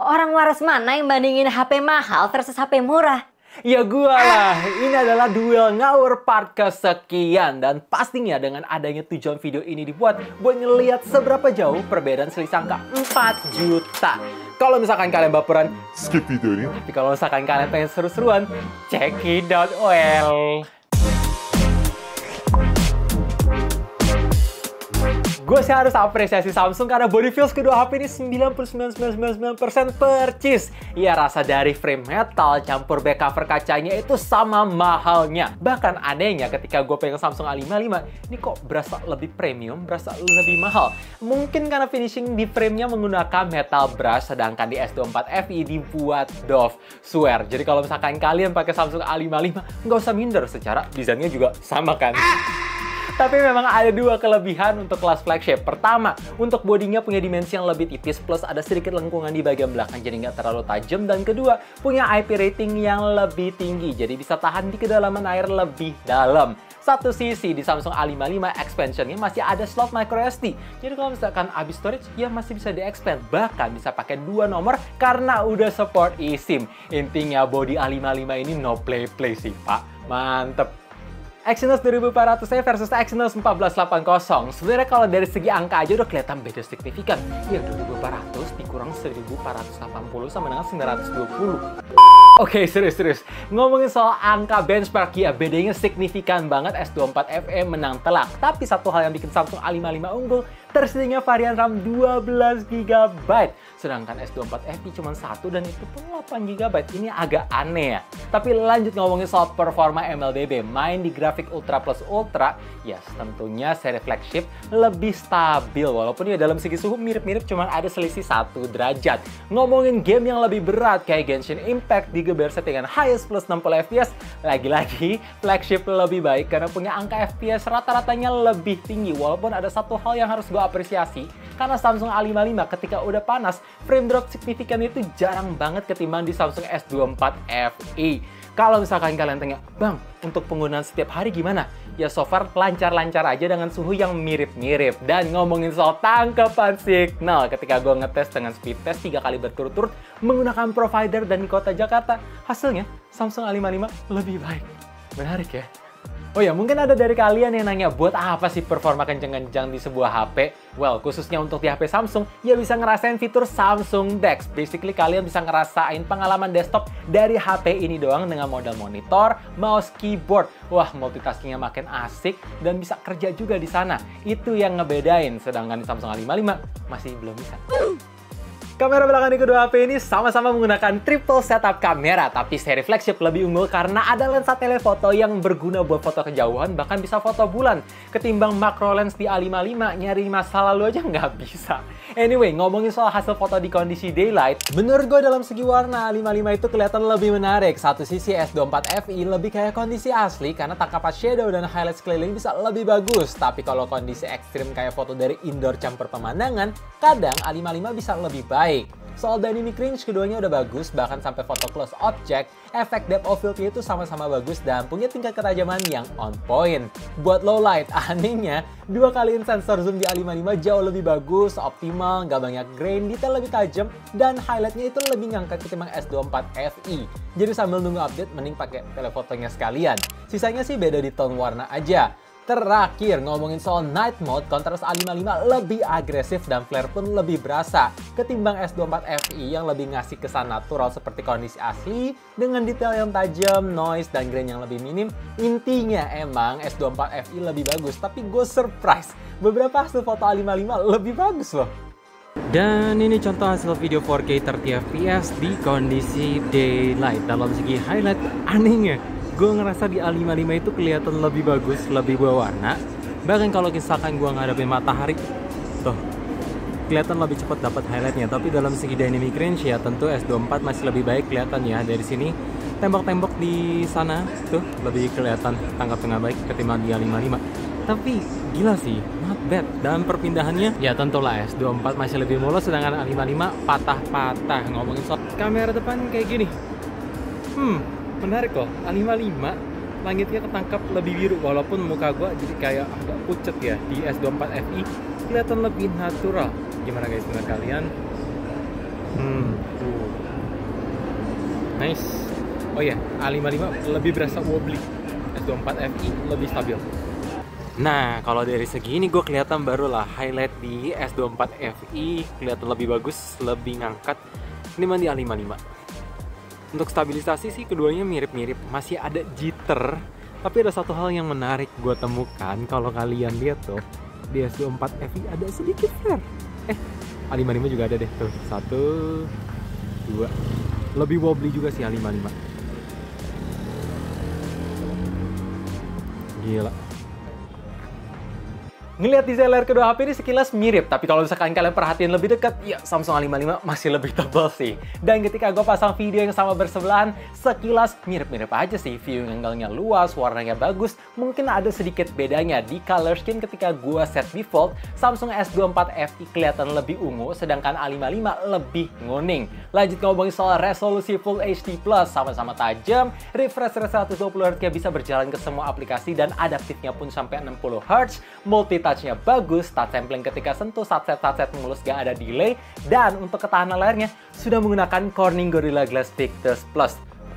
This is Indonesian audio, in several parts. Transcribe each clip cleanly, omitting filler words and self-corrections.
Orang waras mana yang bandingin HP mahal versus HP murah? Ya gua lah, ini adalah duel ngawur part kesekian. Dan pastinya dengan adanya tujuan video ini dibuat buat ngeliat seberapa jauh perbedaan selisih angka 4 juta. Kalau misalkan kalian baperan, skip video ini. Tapi kalau misalkan kalian pengen seru-seruan, check it out well. Gue sih harus apresiasi Samsung karena body feels kedua HP ini 99,999% percis. Ya rasa dari frame metal campur back cover kacanya itu sama mahalnya. Bahkan anehnya ketika gue pegang Samsung A55, ini kok berasa lebih premium, berasa lebih mahal. Mungkin karena finishing di framenya menggunakan metal brush, sedangkan di S24 FE dibuat doff swear. Jadi kalau misalkan kalian pakai Samsung A55, nggak usah minder, secara desainnya juga sama kan. Tapi memang ada dua kelebihan untuk kelas flagship. Pertama, untuk bodinya punya dimensi yang lebih tipis plus ada sedikit lengkungan di bagian belakang jadi nggak terlalu tajam. Dan kedua, punya IP rating yang lebih tinggi jadi bisa tahan di kedalaman air lebih dalam. Satu sisi di Samsung A55 expansionnya masih ada slot microSD. Jadi kalau misalkan habis storage, ya masih bisa di-expand. Bahkan bisa pakai 2 nomor karena udah support eSIM. Intinya body A55 ini no play-play sih, Pak. Mantep. Exynos 2400 versus Exynos 1480. Sebenarnya kalau dari segi angka aja udah kelihatan beda signifikan. Ya 2400 dikurang 1480 sama dengan 920. Oke, serius. Ngomongin soal angka benchmark, ya bedanya signifikan banget. S24 FE menang telak. Tapi satu hal yang bikin Samsung A55 unggul, tersedianya varian RAM 12GB. Sedangkan S24 FE cuma 1 dan itu pun 8GB. Ini agak aneh ya. Tapi lanjut ngomongin soal performa MLBB. Main di grafik Ultra Plus Ultra, ya tentunya seri flagship lebih stabil. Walaupun ya dalam segi suhu mirip-mirip, cuma ada selisih 1 derajat. Ngomongin game yang lebih berat kayak Genshin Impact di GBR settingan highest plus 60 fps, lagi-lagi flagship lebih baik karena punya angka fps rata-ratanya lebih tinggi. Walaupun ada satu hal yang harus gue apresiasi, karena Samsung A55 ketika udah panas, frame drop signifikan itu jarang banget ketimbang di Samsung S24 FE. Kalau misalkan kalian tanya, Bang, untuk penggunaan setiap hari gimana? Ya so far lancar-lancar aja dengan suhu yang mirip-mirip. Dan ngomongin soal tangkapan signal, ketika gue ngetes dengan speed test 3 kali berturut-turut menggunakan provider dan di kota Jakarta, hasilnya Samsung A55 lebih baik. Menarik ya? Oh ya, mungkin ada dari kalian yang nanya, buat apa sih performa kencang-kencang di sebuah HP? Well, khususnya untuk di HP Samsung, ya bisa ngerasain fitur Samsung DeX. Basically, kalian bisa ngerasain pengalaman desktop dari HP ini doang dengan modal monitor, mouse, keyboard. Wah, multitaskingnya makin asik dan bisa kerja juga di sana. Itu yang ngebedain, sedangkan di Samsung A55 masih belum bisa. Kamera belakang di kedua HP ini sama-sama menggunakan triple setup kamera, tapi seri flagship lebih unggul karena ada lensa telefoto yang berguna buat foto kejauhan, bahkan bisa foto bulan. Ketimbang macro lens di A55, nyari masa lalu aja nggak bisa. Anyway, ngomongin soal hasil foto di kondisi daylight, menurut gue dalam segi warna A55 itu kelihatan lebih menarik. Satu sisi S24 FE lebih kayak kondisi asli karena tangkapan shadow dan highlight sekeliling bisa lebih bagus. Tapi kalau kondisi ekstrim kayak foto dari indoor campur pemandangan, kadang A55 bisa lebih baik. Soal dynamic range keduanya udah bagus, bahkan sampai foto close object, efek depth of field itu sama-sama bagus dan punya tingkat ketajaman yang on point. Buat low light, anehnya 2 kaliin sensor zoom di A55 jauh lebih bagus, optimal, nggak banyak grain, detail lebih tajam, dan highlightnya itu lebih ngangkat ketimbang S24 FE. Jadi sambil nunggu update, mending pakai telefotonya sekalian. Sisanya sih beda di tone warna aja. Terakhir, ngomongin soal night mode, kontras A55 lebih agresif dan flare pun lebih berasa ketimbang S24 FE yang lebih ngasih kesan natural seperti kondisi asli dengan detail yang tajam, noise, dan grain yang lebih minim. Intinya emang S24 FE lebih bagus, tapi gue surprise, beberapa hasil foto A55 lebih bagus loh. Dan ini contoh hasil video 4K 30fps di kondisi daylight. Dalam segi highlight, anehnya gue ngerasa di A55 itu kelihatan lebih bagus, lebih berwarna. Bahkan kalau misalkan gue ngadepin matahari, tuh kelihatan lebih cepat dapat highlightnya. Tapi dalam segi dynamic range ya tentu S24 masih lebih baik kelihatan ya. Dari sini tembok-tembok di sana tuh lebih kelihatan tangkap tengah baik ketimbang di A55. Tapi gila sih, not bad. Dan perpindahannya ya tentulah S24 masih lebih mulus, sedangkan A55 patah-patah. Ngomongin soal kamera depan kayak gini, menarik kok. A55 langitnya ketangkap lebih biru, walaupun muka gua jadi kayak agak pucet ya. Di S24 FE kelihatan lebih natural. Gimana guys menurut kalian? Nice. Oh iya, A55 lebih berasa wobbly. S24 FI lebih stabil. Nah, kalau dari segi ini gue kelihatan baru lah highlight di S24 FI kelihatan lebih bagus, lebih ngangkat dibanding A55. Untuk stabilisasi sih keduanya mirip-mirip, masih ada jitter. Tapi ada satu hal yang menarik gue temukan kalau kalian lihat tuh di S24 FI ada sedikit flare. A55 juga ada deh tuh, 1, 2. Lebih wobbly juga sih A55. Gila. Ngelihat desain layar kedua HP ini sekilas mirip, tapi kalau misalkan kalian perhatiin lebih dekat, ya Samsung A55 masih lebih tebal sih. Dan ketika gue pasang video yang sama bersebelahan, sekilas mirip-mirip aja sih. View angle-nya luas, warnanya bagus, mungkin ada sedikit bedanya di color scheme ketika gue set default, Samsung S24 FI kelihatan lebih ungu, sedangkan A55 lebih nguning. Lanjut ngomongin soal resolusi Full HD+, sama-sama tajam, refresh rate 120Hz bisa berjalan ke semua aplikasi dan adaptifnya pun sampai 60Hz, multi-touch-nya bagus, touch sampling ketika sentuh satset mulus gak ada delay, dan untuk ketahanan layarnya sudah menggunakan Corning Gorilla Glass Victus Plus.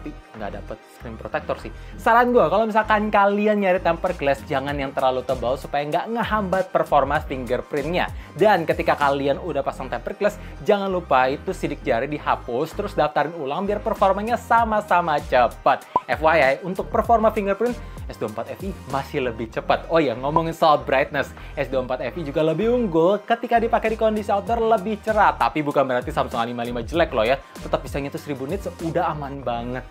Tapi nggak dapet screen protector sih. Saran gue, kalau misalkan kalian nyari tempered glass, jangan yang terlalu tebal supaya nggak ngehambat performa fingerprintnya. Dan ketika kalian udah pasang tempered glass, jangan lupa itu sidik jari dihapus, terus daftarin ulang biar performanya sama-sama cepat. FYI, untuk performa fingerprint, S24 FI masih lebih cepat. Oh ya, ngomongin soal brightness, S24 FI juga lebih unggul ketika dipakai di kondisi outdoor lebih cerah. Tapi bukan berarti Samsung A55 jelek loh ya. Tetap bisa nyentuh 1000 nits, udah aman banget.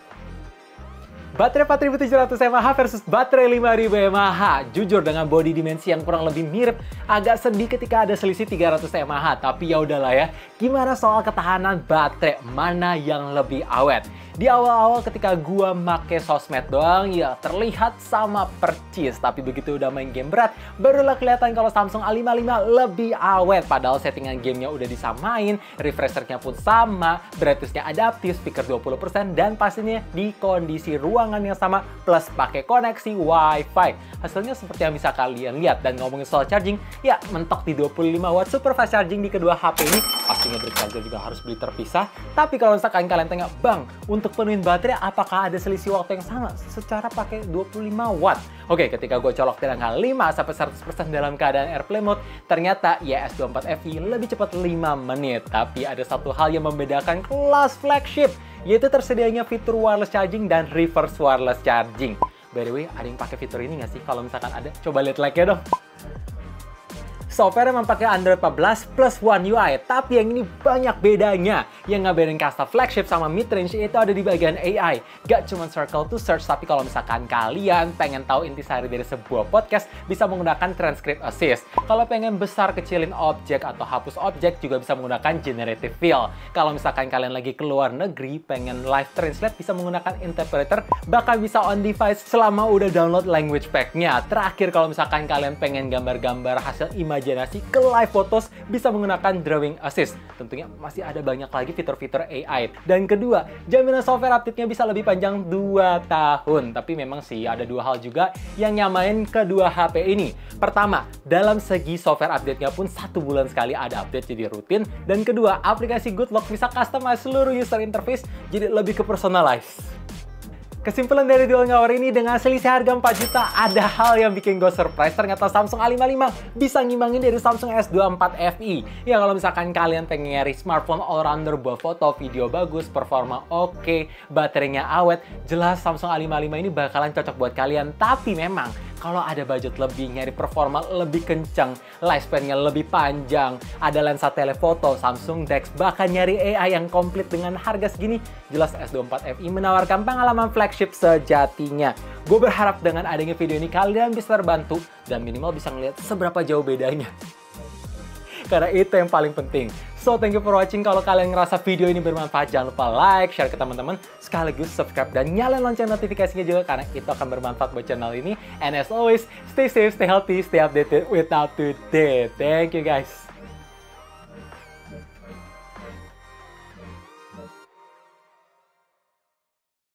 Baterai 4700 mAh versus baterai 5000 mAh. Jujur dengan body dimensi yang kurang lebih mirip, agak sedih ketika ada selisih 300 mAh. Tapi ya udahlah ya. Gimana soal ketahanan baterai? Mana yang lebih awet? Di awal-awal ketika gua make sosmed doang, ya terlihat sama percis. Tapi begitu udah main game berat, barulah kelihatan kalau Samsung A55 lebih awet. Padahal settingan gamenya udah disamain, refreshernya pun sama, brightness-nya adaptif, speaker 20%, dan pastinya di kondisi ruangan yang sama, plus pakai koneksi Wi-Fi. Hasilnya seperti yang bisa kalian lihat. Dan ngomongin soal charging, ya mentok di 25 watt super fast charging di kedua HP ini. Pastinya brick charger juga harus beli terpisah. Tapi kalau misalkan kalian tanya, Bang, untuk penuhin baterai apakah ada selisih waktu yang sama secara pakai 25 watt? Oke, ketika gue colok di angka 5-100% dalam keadaan airplane mode, ternyata ya S24 FI lebih cepat 5 menit. Tapi ada satu hal yang membedakan kelas flagship, yaitu tersedianya fitur wireless charging dan reverse wireless charging. By the way, ada yang pakai fitur ini nggak sih? Kalau misalkan ada, coba lihat like-nya dong. Software memang pakai Android 14 plus One UI, tapi yang ini banyak bedanya. Yang ngebedain kasta flagship sama mid-range itu ada di bagian AI. Gak cuma circle to search, tapi kalau misalkan kalian pengen tahu intisari dari sebuah podcast, bisa menggunakan transcript assist. Kalau pengen besar kecilin objek atau hapus objek, juga bisa menggunakan generative fill. Kalau misalkan kalian lagi keluar negeri, pengen live translate, bisa menggunakan interpreter, bahkan bisa on device selama udah download language pack-nya. Terakhir, kalau misalkan kalian pengen gambar-gambar hasil imajinasi ke live photos, bisa menggunakan drawing assist. Tentunya masih ada banyak lagi fitur-fitur AI. Dan kedua, jaminan software update-nya bisa lebih panjang 2 tahun. Tapi memang sih ada dua hal juga yang nyamain kedua HP ini. Pertama, dalam segi software update-nya pun 1 bulan sekali ada update jadi rutin. Dan kedua, aplikasi Good Lock bisa customize seluruh user interface jadi lebih ke personalize. Kesimpulan dari dual hour ini, dengan selisih harga 4 juta, ada hal yang bikin gue surprise. Ternyata Samsung A55 bisa ngimbangin dari Samsung S24 FI. Ya kalau misalkan kalian pengen nyari smartphone all-rounder buat foto, video bagus, performa oke, baterainya awet, jelas Samsung A55 ini bakalan cocok buat kalian. Tapi memang, kalau ada budget lebih, nyari performa lebih kencang, lifespan-nya lebih panjang, ada lensa telefoto, Samsung DeX, bahkan nyari AI yang komplit dengan harga segini, jelas S24 FI menawarkan pengalaman flagship sejatinya. Gue berharap dengan adanya video ini kalian bisa terbantu dan minimal bisa ngeliat seberapa jauh bedanya. Karena itu yang paling penting. So, thank you for watching. Kalau kalian ngerasa video ini bermanfaat, jangan lupa like, share ke teman-teman, sekaligus subscribe dan nyalain lonceng notifikasinya juga karena itu akan bermanfaat buat channel ini. And as always, stay safe, stay healthy, stay updated with up to date. Thank you guys.